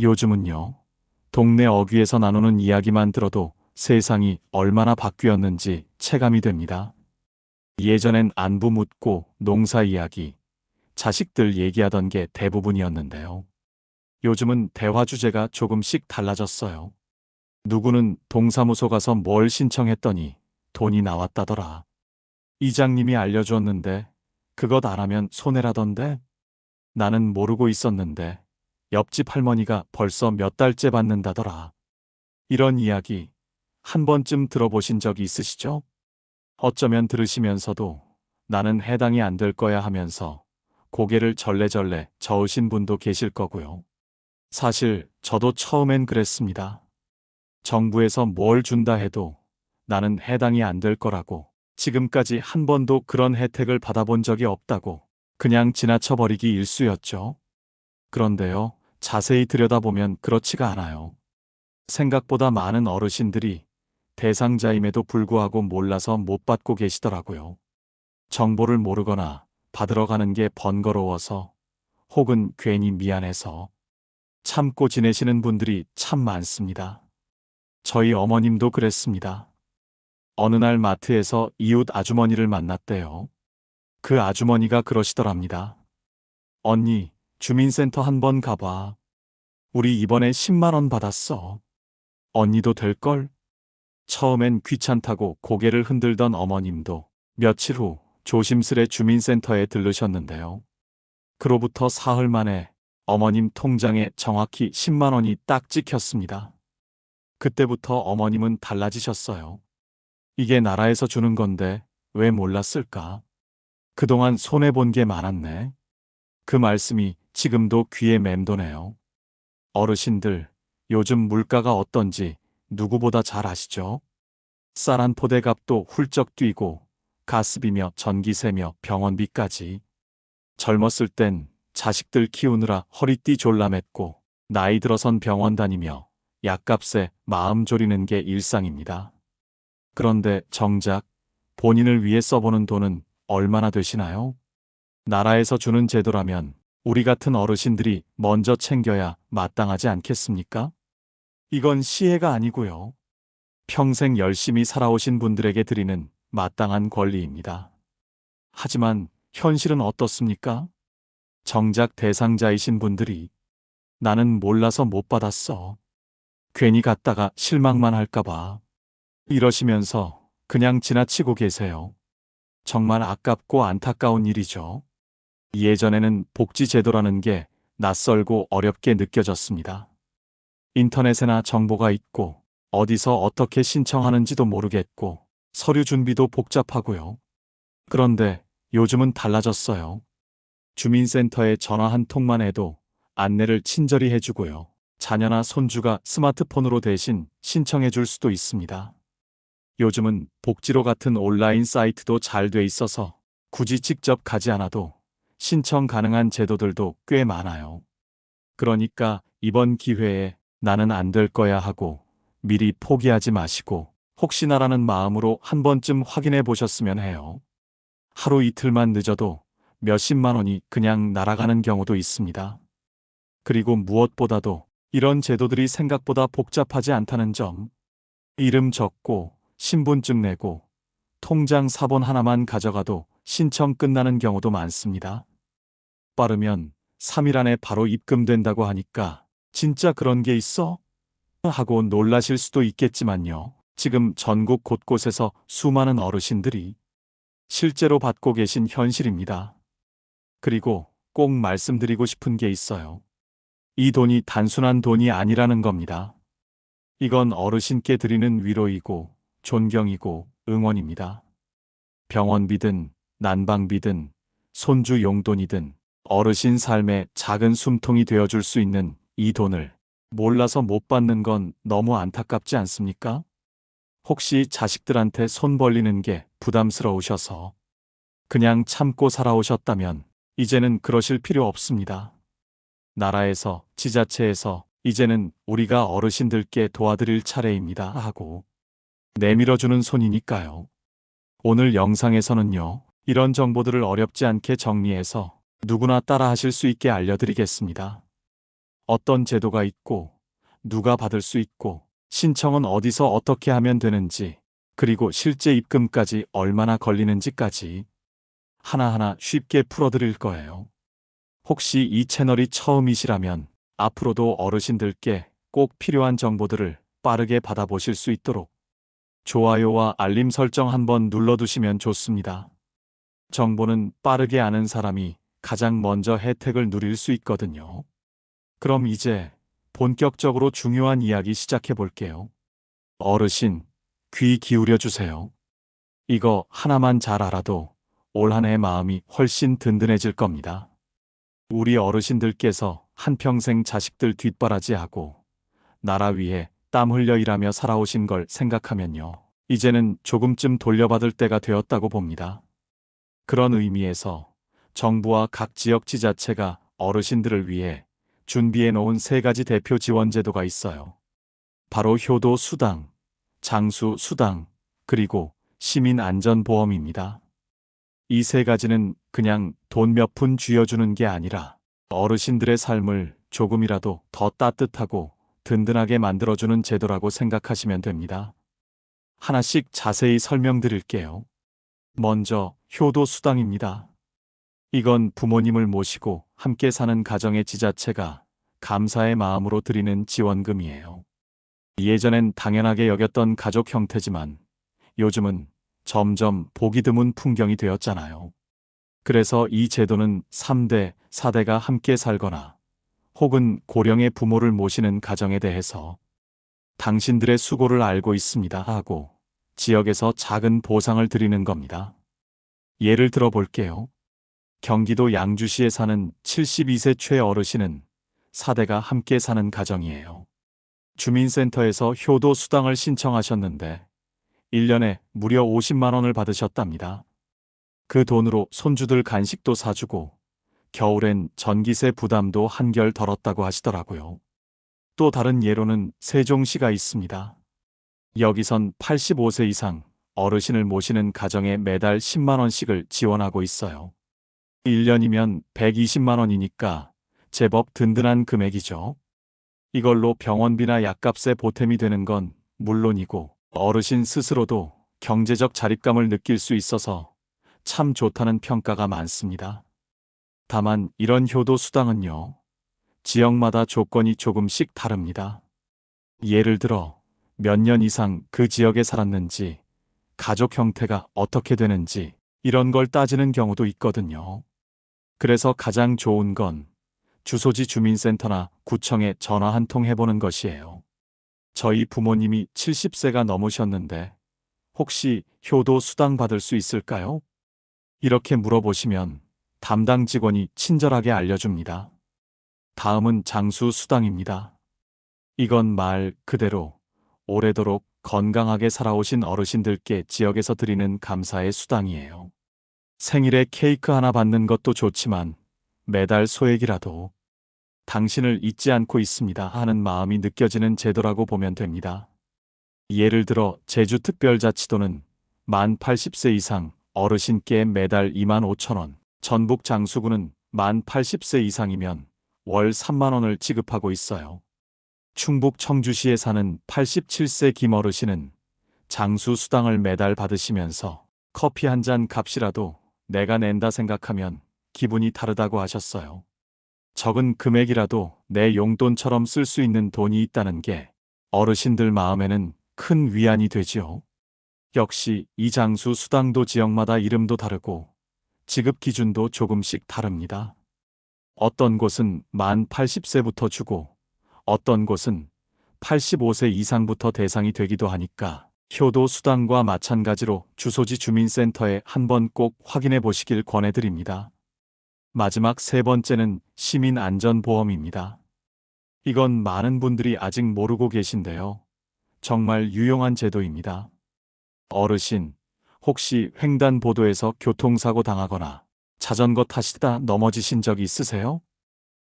요즘은요, 동네 어귀에서 나누는 이야기만 들어도 세상이 얼마나 바뀌었는지 체감이 됩니다. 예전엔 안부 묻고 농사 이야기, 자식들 얘기하던 게 대부분이었는데요. 요즘은 대화 주제가 조금씩 달라졌어요. 누구는 동사무소 가서 뭘 신청했더니 돈이 나왔다더라. 이장님이 알려주었는데 그것 안 하면 손해라던데? 나는 모르고 있었는데 옆집 할머니가 벌써 몇 달째 받는다더라. 이런 이야기 한 번쯤 들어보신 적이 있으시죠? 어쩌면 들으시면서도 나는 해당이 안 될 거야 하면서 고개를 절레절레 저으신 분도 계실 거고요. 사실 저도 처음엔 그랬습니다. 정부에서 뭘 준다 해도 나는 해당이 안 될 거라고, 지금까지 한 번도 그런 혜택을 받아본 적이 없다고 그냥 지나쳐버리기 일쑤였죠. 그런데요, 자세히 들여다보면 그렇지가 않아요. 생각보다 많은 어르신들이 대상자임에도 불구하고 몰라서 못 받고 계시더라고요. 정보를 모르거나 받으러 가는 게 번거로워서, 혹은 괜히 미안해서 참고 지내시는 분들이 참 많습니다. 저희 어머님도 그랬습니다. 어느 날 마트에서 이웃 아주머니를 만났대요. 그 아주머니가 그러시더랍니다. 언니, 주민센터 한번 가봐. 우리 이번에 10만 원 받았어. 언니도 될걸? 처음엔 귀찮다고 고개를 흔들던 어머님도 며칠 후 조심스레 주민센터에 들르셨는데요. 그로부터 사흘 만에 어머님 통장에 정확히 10만 원이 딱 찍혔습니다. 그때부터 어머님은 달라지셨어요. 이게 나라에서 주는 건데 왜 몰랐을까? 그동안 손해본 게 많았네. 그 말씀이 지금도 귀에 맴도네요. 어르신들, 요즘 물가가 어떤지 누구보다 잘 아시죠? 쌀 한 포대 값도 훌쩍 뛰고 가스비며 전기세며 병원비까지. 젊었을 땐 자식들 키우느라 허리띠 졸라맸고 나이 들어선 병원 다니며 약값에 마음 졸이는 게 일상입니다. 그런데 정작 본인을 위해 써보는 돈은 얼마나 되시나요? 나라에서 주는 제도라면 우리 같은 어르신들이 먼저 챙겨야 마땅하지 않겠습니까? 이건 시혜가 아니고요. 평생 열심히 살아오신 분들에게 드리는 마땅한 권리입니다. 하지만 현실은 어떻습니까? 정작 대상자이신 분들이 나는 몰라서 못 받았어. 괜히 갔다가 실망만 할까봐. 이러시면서 그냥 지나치고 계세요. 정말 아깝고 안타까운 일이죠. 예전에는 복지제도라는 게 낯설고 어렵게 느껴졌습니다. 인터넷에나 정보가 있고 어디서 어떻게 신청하는지도 모르겠고 서류 준비도 복잡하고요. 그런데 요즘은 달라졌어요. 주민센터에 전화 한 통만 해도 안내를 친절히 해주고요. 자녀나 손주가 스마트폰으로 대신 신청해 줄 수도 있습니다. 요즘은 복지로 같은 온라인 사이트도 잘 돼 있어서 굳이 직접 가지 않아도 신청 가능한 제도들도 꽤 많아요. 그러니까 이번 기회에 나는 안 될 거야 하고 미리 포기하지 마시고 혹시나라는 마음으로 한 번쯤 확인해 보셨으면 해요. 하루 이틀만 늦어도 몇십만 원이 그냥 날아가는 경우도 있습니다. 그리고 무엇보다도 이런 제도들이 생각보다 복잡하지 않다는 점. 이름 적고 신분증 내고 통장 사본 하나만 가져가도 신청 끝나는 경우도 많습니다. 빠르면 3일 안에 바로 입금된다고 하니까 진짜 그런 게 있어? 하고 놀라실 수도 있겠지만요. 지금 전국 곳곳에서 수많은 어르신들이 실제로 받고 계신 현실입니다. 그리고 꼭 말씀드리고 싶은 게 있어요. 이 돈이 단순한 돈이 아니라는 겁니다. 이건 어르신께 드리는 위로이고 존경이고 응원입니다. 병원비든 난방비든 손주 용돈이든 어르신 삶의 작은 숨통이 되어줄 수 있는 이 돈을 몰라서 못 받는 건 너무 안타깝지 않습니까? 혹시 자식들한테 손 벌리는 게 부담스러우셔서 그냥 참고 살아오셨다면 이제는 그러실 필요 없습니다. 나라에서, 지자체에서 이제는 우리가 어르신들께 도와드릴 차례입니다 하고 내밀어주는 손이니까요. 오늘 영상에서는요, 이런 정보들을 어렵지 않게 정리해서 누구나 따라 하실 수 있게 알려드리겠습니다. 어떤 제도가 있고, 누가 받을 수 있고, 신청은 어디서 어떻게 하면 되는지, 그리고 실제 입금까지 얼마나 걸리는지까지 하나하나 쉽게 풀어드릴 거예요. 혹시 이 채널이 처음이시라면 앞으로도 어르신들께 꼭 필요한 정보들을 빠르게 받아보실 수 있도록 좋아요와 알림 설정 한번 눌러두시면 좋습니다. 정보는 빠르게 아는 사람이 가장 먼저 혜택을 누릴 수 있거든요. 그럼 이제 본격적으로 중요한 이야기 시작해 볼게요. 어르신, 귀 기울여 주세요. 이거 하나만 잘 알아도 올 한 해 마음이 훨씬 든든해질 겁니다. 우리 어르신들께서 한평생 자식들 뒷바라지하고 나라 위해 땀 흘려 일하며 살아오신 걸 생각하면요. 이제는 조금쯤 돌려받을 때가 되었다고 봅니다. 그런 의미에서 정부와 각 지역 지자체가 어르신들을 위해 준비해 놓은 세 가지 대표 지원 제도가 있어요. 바로 효도 수당, 장수 수당, 그리고 시민 안전보험입니다. 이 세 가지는 그냥 돈 몇 푼 쥐어주는 게 아니라 어르신들의 삶을 조금이라도 더 따뜻하고 든든하게 만들어주는 제도라고 생각하시면 됩니다. 하나씩 자세히 설명드릴게요. 먼저 효도 수당입니다. 이건 부모님을 모시고 함께 사는 가정의 지자체가 감사의 마음으로 드리는 지원금이에요. 예전엔 당연하게 여겼던 가족 형태지만 요즘은 점점 보기 드문 풍경이 되었잖아요. 그래서 이 제도는 3대, 4대가 함께 살거나 혹은 고령의 부모를 모시는 가정에 대해서 당신들의 수고를 알고 있습니다 하고 지역에서 작은 보상을 드리는 겁니다. 예를 들어 볼게요. 경기도 양주시에 사는 72세 최어르신은 4대가 함께 사는 가정이에요. 주민센터에서 효도 수당을 신청하셨는데 1년에 무려 50만 원을 받으셨답니다. 그 돈으로 손주들 간식도 사주고 겨울엔 전기세 부담도 한결 덜었다고 하시더라고요. 또 다른 예로는 세종시가 있습니다. 여기선 85세 이상 어르신을 모시는 가정에 매달 10만 원씩을 지원하고 있어요. 1년이면 120만 원이니까 제법 든든한 금액이죠. 이걸로 병원비나 약값에 보탬이 되는 건 물론이고 어르신 스스로도 경제적 자립감을 느낄 수 있어서 참 좋다는 평가가 많습니다. 다만 이런 효도 수당은요, 지역마다 조건이 조금씩 다릅니다. 예를 들어 몇 년 이상 그 지역에 살았는지, 가족 형태가 어떻게 되는지 이런 걸 따지는 경우도 있거든요. 그래서 가장 좋은 건 주소지 주민센터나 구청에 전화 한 통 해보는 것이에요. 저희 부모님이 70세가 넘으셨는데 혹시 효도 수당 받을 수 있을까요? 이렇게 물어보시면 담당 직원이 친절하게 알려줍니다. 다음은 장수 수당입니다. 이건 말 그대로 오래도록 건강하게 살아오신 어르신들께 지역에서 드리는 감사의 수당이에요. 생일에 케이크 하나 받는 것도 좋지만 매달 소액이라도 당신을 잊지 않고 있습니다 하는 마음이 느껴지는 제도라고 보면 됩니다. 예를 들어 제주특별자치도는 만 80세 이상 어르신께 매달 2만 5천 원, 전북 장수구는 만 80세 이상이면 월 3만 원을 지급하고 있어요. 충북 청주시에 사는 87세 김어르신은 장수 수당을 매달 받으시면서 커피 한 잔 값이라도 내가 낸다 생각하면 기분이 다르다고 하셨어요. 적은 금액이라도 내 용돈처럼 쓸 수 있는 돈이 있다는 게 어르신들 마음에는 큰 위안이 되지요. 역시 이 장수 수당도 지역마다 이름도 다르고 지급 기준도 조금씩 다릅니다. 어떤 곳은 만 80세부터 주고 어떤 곳은 85세 이상부터 대상이 되기도 하니까 효도 수당과 마찬가지로 주소지 주민센터에 한번 꼭 확인해 보시길 권해드립니다. 마지막 세 번째는 시민안전보험입니다. 이건 많은 분들이 아직 모르고 계신데요. 정말 유용한 제도입니다. 어르신, 혹시 횡단보도에서 교통사고 당하거나 자전거 타시다 넘어지신 적 있으세요?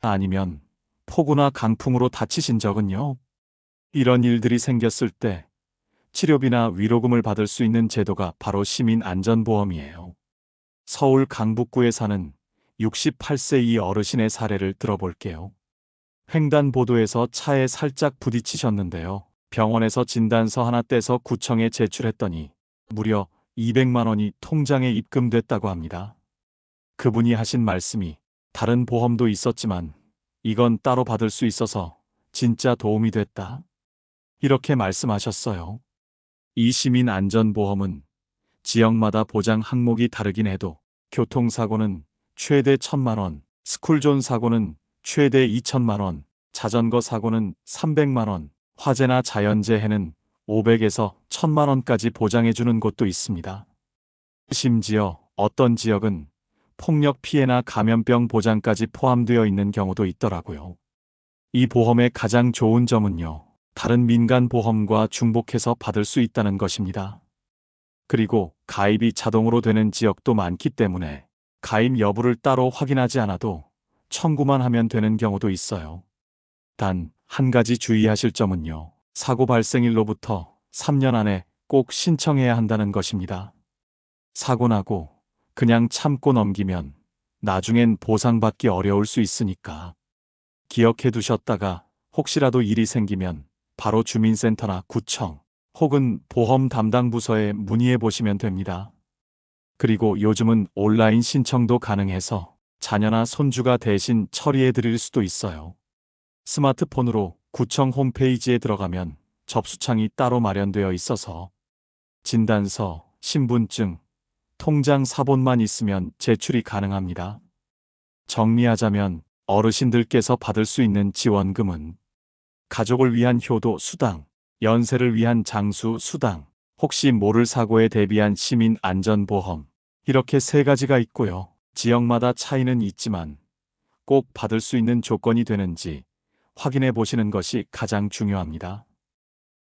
아니면 폭우나 강풍으로 다치신 적은요? 이런 일들이 생겼을 때 치료비나 위로금을 받을 수 있는 제도가 바로 시민안전보험이에요. 서울 강북구에 사는 68세 이 어르신의 사례를 들어볼게요. 횡단보도에서 차에 살짝 부딪히셨는데요. 병원에서 진단서 하나 떼서 구청에 제출했더니 무려 200만 원이 통장에 입금됐다고 합니다. 그분이 하신 말씀이 다른 보험도 있었지만 이건 따로 받을 수 있어서 진짜 도움이 됐다. 이렇게 말씀하셨어요. 이 시민안전보험은 지역마다 보장 항목이 다르긴 해도 교통사고는 최대 1,000만 원, 스쿨존 사고는 최대 2천만 원, 자전거 사고는 300만 원, 화재나 자연재해는 500에서 1,000만 원까지 보장해주는 곳도 있습니다. 심지어 어떤 지역은 폭력 피해나 감염병 보장까지 포함되어 있는 경우도 있더라고요. 이 보험의 가장 좋은 점은요, 다른 민간 보험과 중복해서 받을 수 있다는 것입니다. 그리고 가입이 자동으로 되는 지역도 많기 때문에 가입 여부를 따로 확인하지 않아도 청구만 하면 되는 경우도 있어요. 단, 한 가지 주의하실 점은요, 사고 발생일로부터 3년 안에 꼭 신청해야 한다는 것입니다. 사고 나고 그냥 참고 넘기면 나중엔 보상받기 어려울 수 있으니까 기억해 두셨다가 혹시라도 일이 생기면 바로 주민센터나 구청 혹은 보험 담당 부서에 문의해 보시면 됩니다. 그리고 요즘은 온라인 신청도 가능해서 자녀나 손주가 대신 처리해 드릴 수도 있어요. 스마트폰으로 구청 홈페이지에 들어가면 접수창이 따로 마련되어 있어서 진단서, 신분증, 통장 사본만 있으면 제출이 가능합니다. 정리하자면 어르신들께서 받을 수 있는 지원금은 가족을 위한 효도 수당, 연세를 위한 장수 수당, 혹시 모를 사고에 대비한 시민 안전보험, 이렇게 세 가지가 있고요. 지역마다 차이는 있지만 꼭 받을 수 있는 조건이 되는지 확인해 보시는 것이 가장 중요합니다.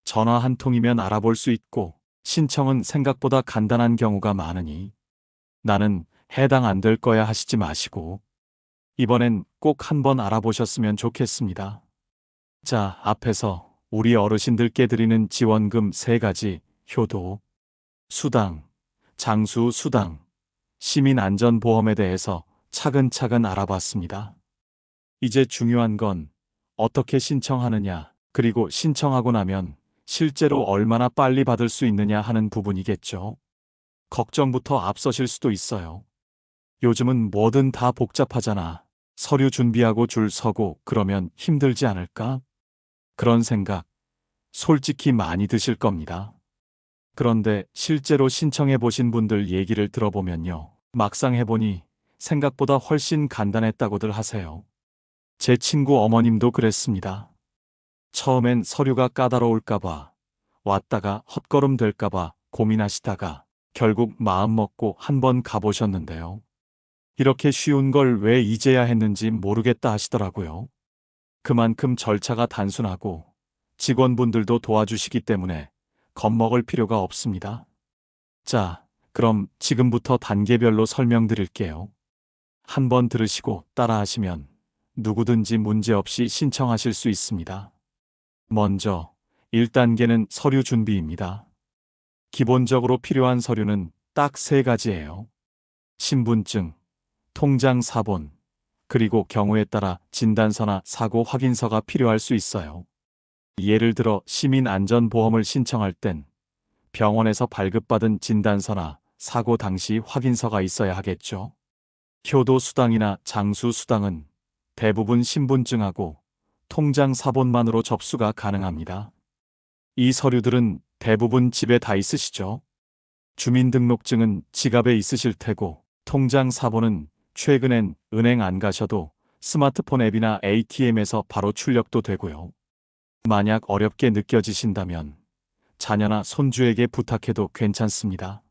전화 한 통이면 알아볼 수 있고 신청은 생각보다 간단한 경우가 많으니 나는 해당 안 될 거야 하시지 마시고 이번엔 꼭 한번 알아보셨으면 좋겠습니다. 자, 앞에서 우리 어르신들께 드리는 지원금 세 가지, 효도, 수당, 장수 수당, 시민안전보험에 대해서 차근차근 알아봤습니다. 이제 중요한 건 어떻게 신청하느냐, 그리고 신청하고 나면 실제로 얼마나 빨리 받을 수 있느냐 하는 부분이겠죠. 걱정부터 앞서실 수도 있어요. 요즘은 뭐든 다 복잡하잖아. 서류 준비하고 줄 서고 그러면 힘들지 않을까? 그런 생각 솔직히 많이 드실 겁니다. 그런데 실제로 신청해 보신 분들 얘기를 들어보면요. 막상 해보니 생각보다 훨씬 간단했다고들 하세요. 제 친구 어머님도 그랬습니다. 처음엔 서류가 까다로울까봐 왔다가 헛걸음 될까봐 고민하시다가 결국 마음 먹고 한번 가보셨는데요. 이렇게 쉬운 걸 왜 이제야 했는지 모르겠다 하시더라고요. 그만큼 절차가 단순하고 직원분들도 도와주시기 때문에 겁먹을 필요가 없습니다. 자, 그럼 지금부터 단계별로 설명드릴게요. 한번 들으시고 따라하시면 누구든지 문제없이 신청하실 수 있습니다. 먼저 1단계는 서류 준비입니다. 기본적으로 필요한 서류는 딱 3가지예요. 신분증, 통장 사본, 그리고 경우에 따라 진단서나 사고 확인서가 필요할 수 있어요. 예를 들어 시민안전보험을 신청할 땐 병원에서 발급받은 진단서나 사고 당시 확인서가 있어야 하겠죠. 효도수당이나 장수수당은 대부분 신분증하고 통장 사본만으로 접수가 가능합니다. 이 서류들은 대부분 집에 다 있으시죠? 주민등록증은 지갑에 있으실 테고 통장 사본은 최근엔 은행 안 가셔도 스마트폰 앱이나 ATM에서 바로 출력도 되고요. 만약 어렵게 느껴지신다면 자녀나 손주에게 부탁해도 괜찮습니다.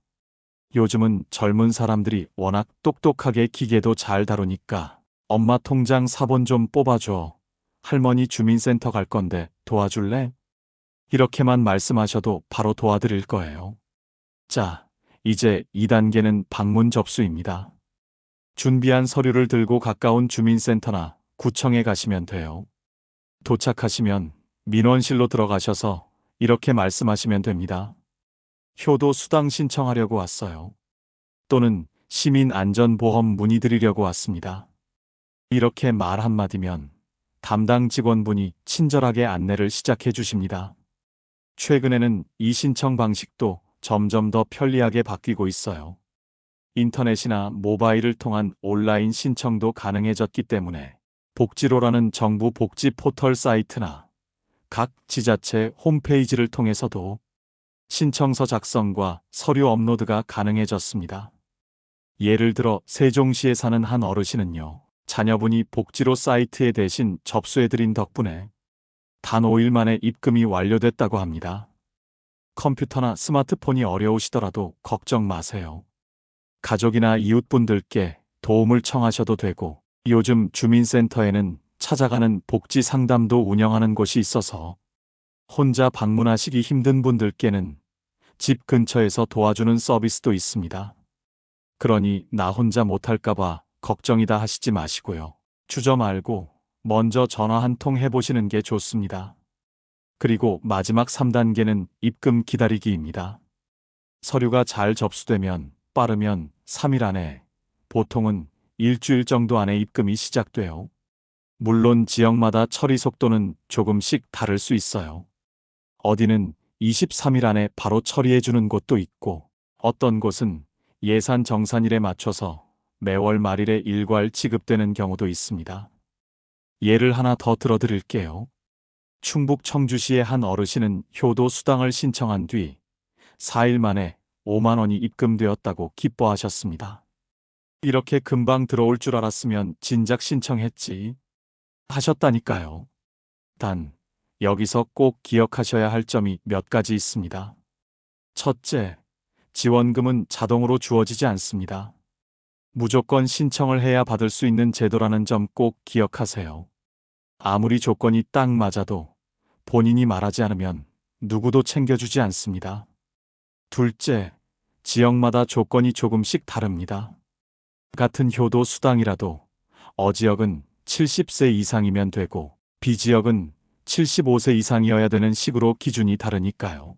요즘은 젊은 사람들이 워낙 똑똑하게 기계도 잘 다루니까 엄마 통장 사본 좀 뽑아줘. 할머니 주민센터 갈 건데 도와줄래? 이렇게만 말씀하셔도 바로 도와드릴 거예요. 자, 이제 2단계는 방문 접수입니다. 준비한 서류를 들고 가까운 주민센터나 구청에 가시면 돼요. 도착하시면 민원실로 들어가셔서 이렇게 말씀하시면 됩니다. 효도 수당 신청하려고 왔어요. 또는 시민안전보험 문의드리려고 왔습니다. 이렇게 말 한마디면 담당 직원분이 친절하게 안내를 시작해 주십니다. 최근에는 이 신청 방식도 점점 더 편리하게 바뀌고 있어요. 인터넷이나 모바일을 통한 온라인 신청도 가능해졌기 때문에 복지로라는 정부 복지 포털 사이트나 각 지자체 홈페이지를 통해서도 신청서 작성과 서류 업로드가 가능해졌습니다. 예를 들어 세종시에 사는 한 어르신은요, 자녀분이 복지로 사이트에 대신 접수해드린 덕분에 단 5일 만에 입금이 완료됐다고 합니다. 컴퓨터나 스마트폰이 어려우시더라도 걱정 마세요. 가족이나 이웃분들께 도움을 청하셔도 되고, 요즘 주민센터에는 찾아가는 복지 상담도 운영하는 곳이 있어서 혼자 방문하시기 힘든 분들께는 집 근처에서 도와주는 서비스도 있습니다. 그러니 나 혼자 못할까봐 걱정이다 하시지 마시고요. 주저 말고 먼저 전화 한 통 해보시는 게 좋습니다. 그리고 마지막 3단계는 입금 기다리기입니다. 서류가 잘 접수되면 빠르면 3일 안에, 보통은 일주일 정도 안에 입금이 시작돼요. 물론 지역마다 처리 속도는 조금씩 다를 수 있어요. 어디는 23일 안에 바로 처리해 주는 곳도 있고, 어떤 곳은 예산 정산일에 맞춰서 매월 말일에 일괄 지급되는 경우도 있습니다. 예를 하나 더 들어드릴게요. 충북 청주시의 한 어르신은 효도 수당을 신청한 뒤 4일 만에 5만 원이 입금되었다고 기뻐하셨습니다. 이렇게 금방 들어올 줄 알았으면 진작 신청했지 하셨다니까요. 단, 여기서 꼭 기억하셔야 할 점이 몇 가지 있습니다. 첫째, 지원금은 자동으로 주어지지 않습니다. 무조건 신청을 해야 받을 수 있는 제도라는 점 꼭 기억하세요. 아무리 조건이 딱 맞아도 본인이 말하지 않으면 누구도 챙겨주지 않습니다. 둘째, 지역마다 조건이 조금씩 다릅니다. 같은 효도 수당이라도 어지역은 70세 이상이면 되고 B지역은 75세 이상이어야 되는 식으로 기준이 다르니까요.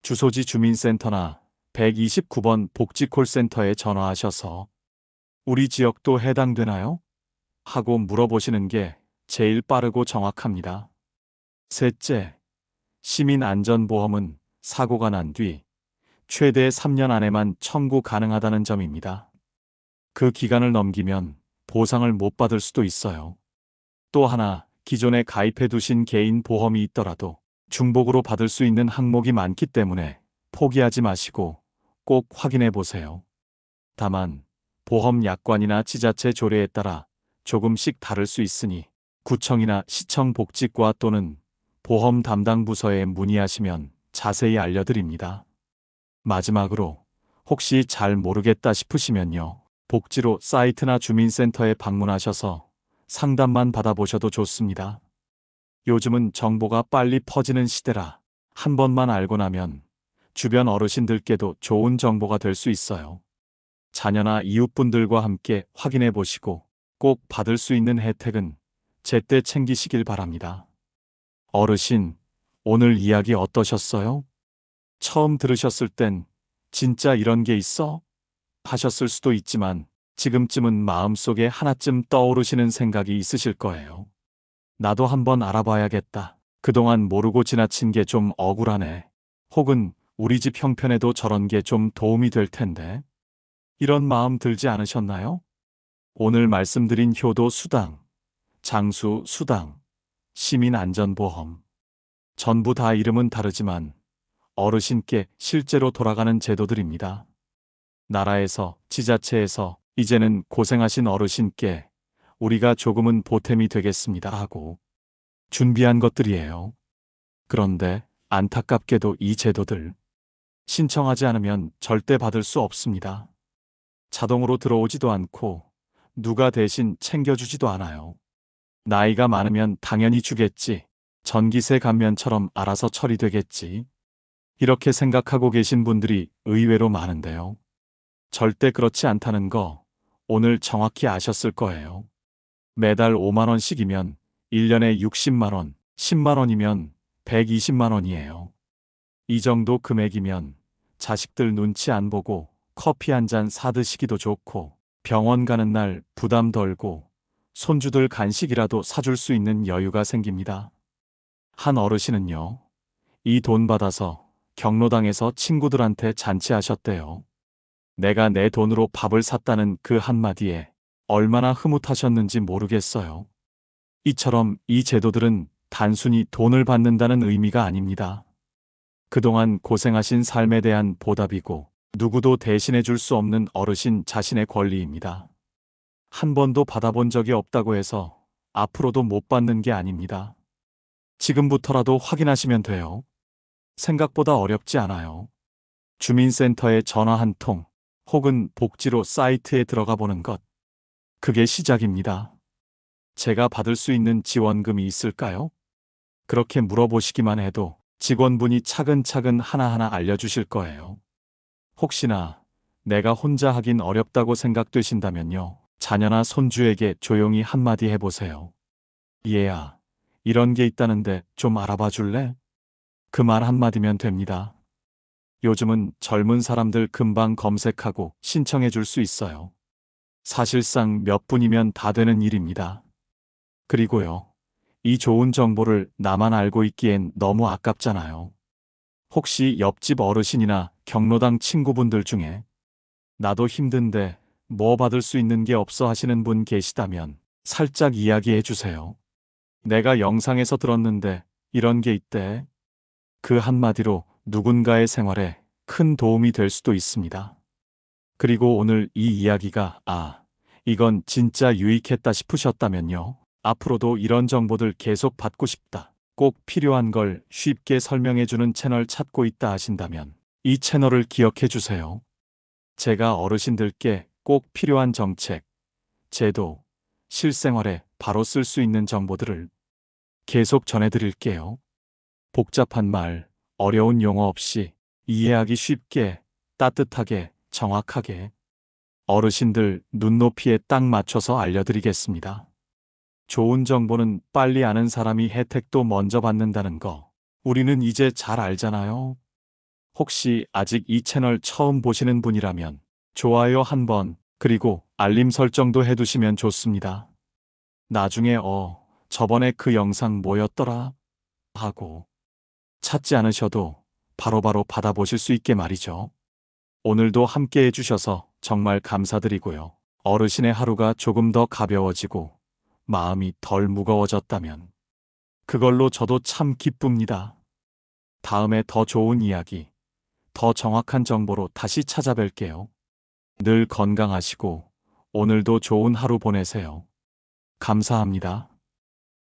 주소지 주민센터나 129번 복지콜센터에 전화하셔서 우리 지역도 해당되나요? 하고 물어보시는 게 제일 빠르고 정확합니다. 셋째, 시민안전보험은 사고가 난 뒤 최대 3년 안에만 청구 가능하다는 점입니다. 그 기간을 넘기면 보상을 못 받을 수도 있어요. 또 하나, 기존에 가입해 두신 개인 보험이 있더라도 중복으로 받을 수 있는 항목이 많기 때문에 포기하지 마시고 꼭 확인해 보세요. 다만, 보험 약관이나 지자체 조례에 따라 조금씩 다를 수 있으니 구청이나 시청 복지과 또는 보험 담당 부서에 문의하시면 자세히 알려드립니다. 마지막으로 혹시 잘 모르겠다 싶으시면요, 복지로 사이트나 주민센터에 방문하셔서 상담만 받아보셔도 좋습니다. 요즘은 정보가 빨리 퍼지는 시대라 한 번만 알고 나면 주변 어르신들께도 좋은 정보가 될 수 있어요. 자녀나 이웃분들과 함께 확인해 보시고 꼭 받을 수 있는 혜택은 제때 챙기시길 바랍니다. 어르신, 오늘 이야기 어떠셨어요? 처음 들으셨을 땐 진짜 이런 게 있어? 하셨을 수도 있지만 지금쯤은 마음속에 하나쯤 떠오르시는 생각이 있으실 거예요. 나도 한번 알아봐야겠다. 그동안 모르고 지나친 게 좀 억울하네. 혹은 우리 집 형편에도 저런 게 좀 도움이 될 텐데. 이런 마음 들지 않으셨나요? 오늘 말씀드린 효도 수당, 장수 수당, 시민안전보험. 전부 다 이름은 다르지만 어르신께 실제로 돌아가는 제도들입니다. 나라에서, 지자체에서 이제는 고생하신 어르신께 우리가 조금은 보탬이 되겠습니다 하고 준비한 것들이에요. 그런데 안타깝게도 이 제도들 신청하지 않으면 절대 받을 수 없습니다. 자동으로 들어오지도 않고 누가 대신 챙겨주지도 않아요. 나이가 많으면 당연히 주겠지. 전기세 감면처럼 알아서 처리되겠지. 이렇게 생각하고 계신 분들이 의외로 많은데요. 절대 그렇지 않다는 거 오늘 정확히 아셨을 거예요. 매달 5만 원씩이면 1년에 60만 원, 10만 원이면 120만 원이에요. 이 정도 금액이면 자식들 눈치 안 보고 커피 한 잔 사드시기도 좋고 병원 가는 날 부담 덜고 손주들 간식이라도 사줄 수 있는 여유가 생깁니다. 한 어르신은요, 이 돈 받아서 경로당에서 친구들한테 잔치하셨대요. 내가 내 돈으로 밥을 샀다는 그 한마디에 얼마나 흐뭇하셨는지 모르겠어요. 이처럼 이 제도들은 단순히 돈을 받는다는 의미가 아닙니다. 그동안 고생하신 삶에 대한 보답이고 누구도 대신해 줄 수 없는 어르신 자신의 권리입니다. 한 번도 받아본 적이 없다고 해서 앞으로도 못 받는 게 아닙니다. 지금부터라도 확인하시면 돼요. 생각보다 어렵지 않아요. 주민센터에 전화 한 통, 혹은 복지로 사이트에 들어가 보는 것. 그게 시작입니다. 제가 받을 수 있는 지원금이 있을까요? 그렇게 물어보시기만 해도 직원분이 차근차근 하나하나 알려주실 거예요. 혹시나 내가 혼자 하긴 어렵다고 생각되신다면요. 자녀나 손주에게 조용히 한마디 해보세요. 얘야, 이런 게 있다는데 좀 알아봐 줄래? 그 말 한마디면 됩니다. 요즘은 젊은 사람들 금방 검색하고 신청해 줄 수 있어요. 사실상 몇 분이면 다 되는 일입니다. 그리고요, 이 좋은 정보를 나만 알고 있기엔 너무 아깝잖아요. 혹시 옆집 어르신이나 경로당 친구분들 중에 나도 힘든데 뭐 받을 수 있는 게 없어 하시는 분 계시다면 살짝 이야기해 주세요. 내가 영상에서 들었는데 이런 게 있대. 그 한마디로 누군가의 생활에 큰 도움이 될 수도 있습니다. 그리고 오늘 이 이야기가 이건 진짜 유익했다 싶으셨다면요. 앞으로도 이런 정보들 계속 받고 싶다. 꼭 필요한 걸 쉽게 설명해주는 채널 찾고 있다 하신다면 이 채널을 기억해 주세요. 제가 어르신들께 꼭 필요한 정책, 제도, 실생활에 바로 쓸 수 있는 정보들을 계속 전해드릴게요. 복잡한 말, 어려운 용어 없이 이해하기 쉽게, 따뜻하게, 정확하게 어르신들 눈높이에 딱 맞춰서 알려드리겠습니다. 좋은 정보는 빨리 아는 사람이 혜택도 먼저 받는다는 거. 우리는 이제 잘 알잖아요. 혹시 아직 이 채널 처음 보시는 분이라면 좋아요 한번, 그리고 알림 설정도 해두시면 좋습니다. 나중에 저번에 그 영상 뭐였더라? 하고 찾지 않으셔도 바로바로 받아보실 수 있게 말이죠. 오늘도 함께 해주셔서 정말 감사드리고요. 어르신의 하루가 조금 더 가벼워지고 마음이 덜 무거워졌다면 그걸로 저도 참 기쁩니다. 다음에 더 좋은 이야기, 더 정확한 정보로 다시 찾아뵐게요. 늘 건강하시고 오늘도 좋은 하루 보내세요. 감사합니다.